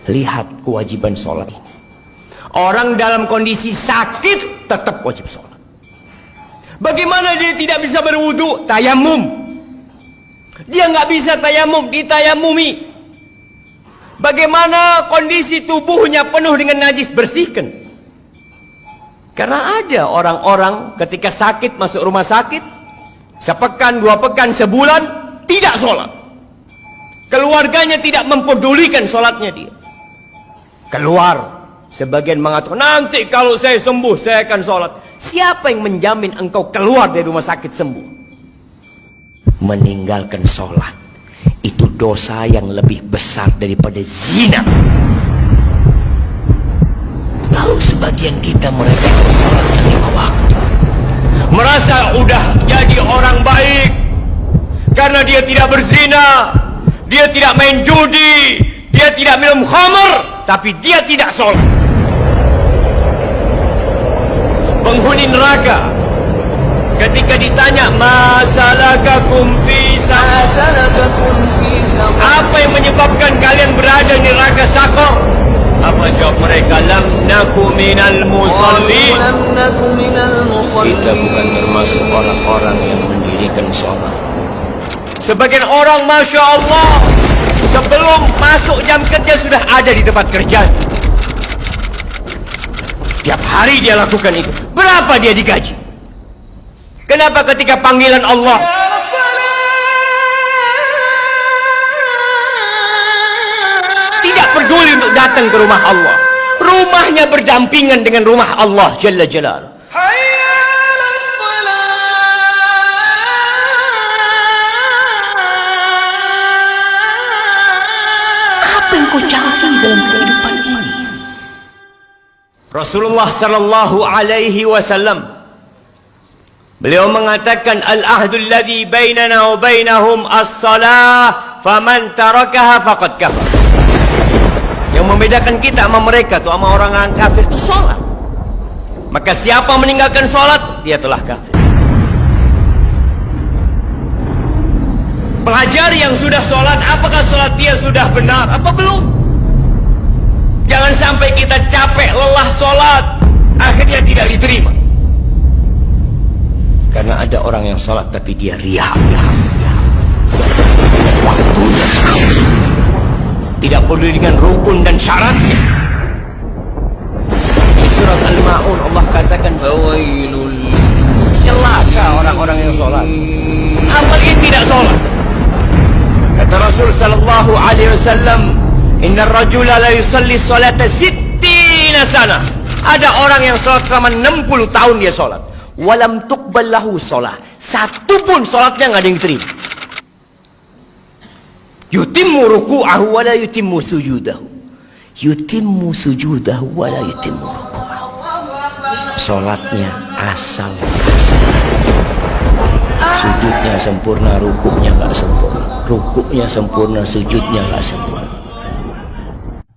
Lihat kewajiban sholat ini. Orang dalam kondisi sakit tetap wajib sholat. Bagaimana dia tidak bisa berwudu? Tayamum. Dia nggak bisa tayamum, ditayamumi. Bagaimana kondisi tubuhnya penuh dengan najis? Bersihkan. Karena ada orang-orang ketika sakit masuk rumah sakit, sepekan, 2 pekan, sebulan, tidak sholat. Keluarganya tidak mempedulikan sholatnya dia. Keluar. Sebagian mengatakan, nanti kalau saya sembuh, saya akan sholat. Siapa yang menjamin engkau keluar dari rumah sakit sembuh? Meninggalkan sholat itu dosa yang lebih besar daripada zina. Lalu sebagian kita mereka sholat yang 5 waktu, merasa udah jadi orang baik karena dia tidak berzina, dia tidak main judi, dia tidak minum khamr, tapi dia tidak sholat. Penghuni neraka ketika ditanya, masalakakum fi saqar, apa yang menyebabkan kalian berada di neraka Saqar? Apa jawab mereka? Lam naku minal musallin. Kita bukan termasuk orang-orang yang mendirikan sholat. Sebagian orang, Masya Allah, sebelum masuk jam kerja sudah ada di tempat kerja. Tiap hari dia lakukan itu. Berapa dia digaji? Kenapa ketika panggilan Allah, tidak peduli untuk datang ke rumah Allah? Rumahnya berdampingan dengan rumah Allah Jalla Jalaluh. Apa yang kau cari dalam kehidupan ini? Rasulullah sallallahu alaihi wasallam, beliau mengatakan, al-ahdul ladzi bainana wa bainahum as-salah, faman tarakaha faqad kafar. Yang membedakan kita sama mereka tuh, sama orang kafir itu sholat. Maka siapa meninggalkan sholat, dia telah kafir. Pelajari yang sudah sholat, apakah sholat dia sudah benar apa belum? Jangan sampai kita capek, lelah sholat, akhirnya tidak diterima. Karena ada orang yang sholat tapi dia riya. Waktunya tidak peduli dengan rukun dan syaratnya. Di surat Al-Ma'un Allah katakan, celaka orang-orang yang sholat, apalagi tidak sholat. Kata Rasul sallallahu alaihi wasallam, inna rajula la yusalli salata 60 sana. Ada orang yang sholat selama 60 tahun dia sholat, walam tuqbal lahu sholat, satu pun sholatnya nggak ada yang diterima. Yutimmu ruku'ahu wa la yutimmu sujudahu, yutimmu sujudahu wa la yutimmu ruku'ahu. Sholatnya asal, sujudnya sempurna, rukuknya nggak sempurna, rukuknya sempurna, sujudnya nggak sempurna.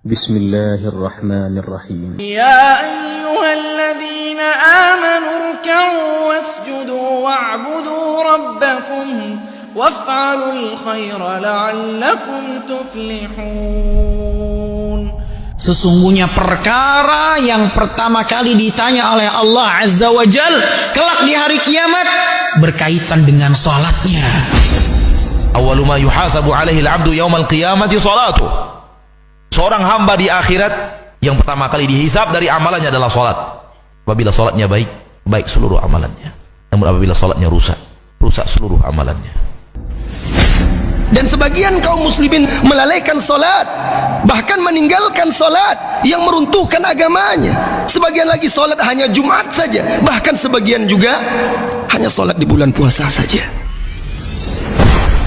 Bismillahirrahmanirrahim. Ya ayyuhalladzina amanu ruk'u wasjudu wa'budu rabbakum waf'alul khaira la'allakum tuflihun. Sesungguhnya perkara yang pertama kali ditanya oleh Allah Azza wa Jal kelak di hari kiamat berkaitan dengan salatnya. Awwalu ma yuhasabu alaihi al-'abdu yaumal qiyamati salatuh. Seorang hamba di akhirat yang pertama kali dihisab dari amalannya adalah salat. Apabila salatnya baik, baik seluruh amalannya. Namun apabila salatnya rusak, rusak seluruh amalannya. Dan sebagian kaum muslimin melalaikan salat, bahkan meninggalkan salat yang meruntuhkan agamanya. Sebagian lagi salat hanya Jumat saja, bahkan sebagian juga hanya salat di bulan puasa saja.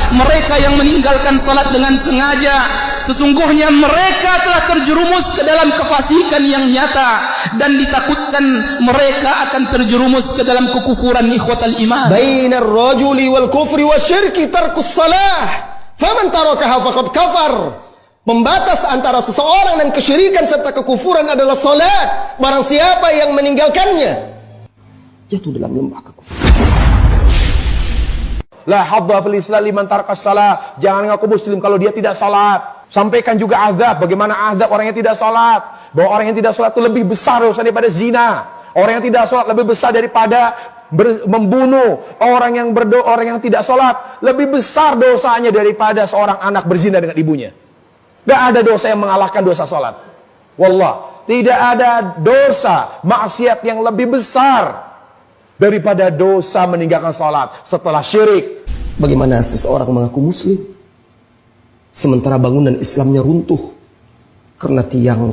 Mereka yang meninggalkan salat dengan sengaja, sesungguhnya mereka telah terjerumus ke dalam kefasikan yang nyata, dan ditakutkan mereka akan terjerumus ke dalam kekufuran. Ikhwatal iman, bainar rajuli wal kufri wasyirki tarkus salah, faman tarakaha faqad kafar. Pembatas antara seseorang dan kesyirikan serta kekufuran adalah salat. Barang siapa yang meninggalkannya, jatuh dalam lembah kekufuran. La hadza fil Islam liman taraka shalah. Jangan ngaku muslim kalau dia tidak salat. Sampaikan juga azab, bagaimana azab orang yang tidak sholat. Bahwa orang yang tidak sholat itu lebih besar dosa daripada zina. Orang yang tidak sholat lebih besar daripada membunuh. Orang yang tidak sholat lebih besar dosanya daripada seorang anak berzina dengan ibunya. Tidak ada dosa yang mengalahkan dosa sholat. Wallah, tidak ada dosa maksiat yang lebih besar daripada dosa meninggalkan sholat setelah syirik. Bagaimana seseorang mengaku muslim sementara bangunan Islamnya runtuh karena tiang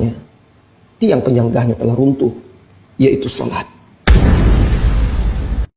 penyanggahnya telah runtuh, yaitu salat.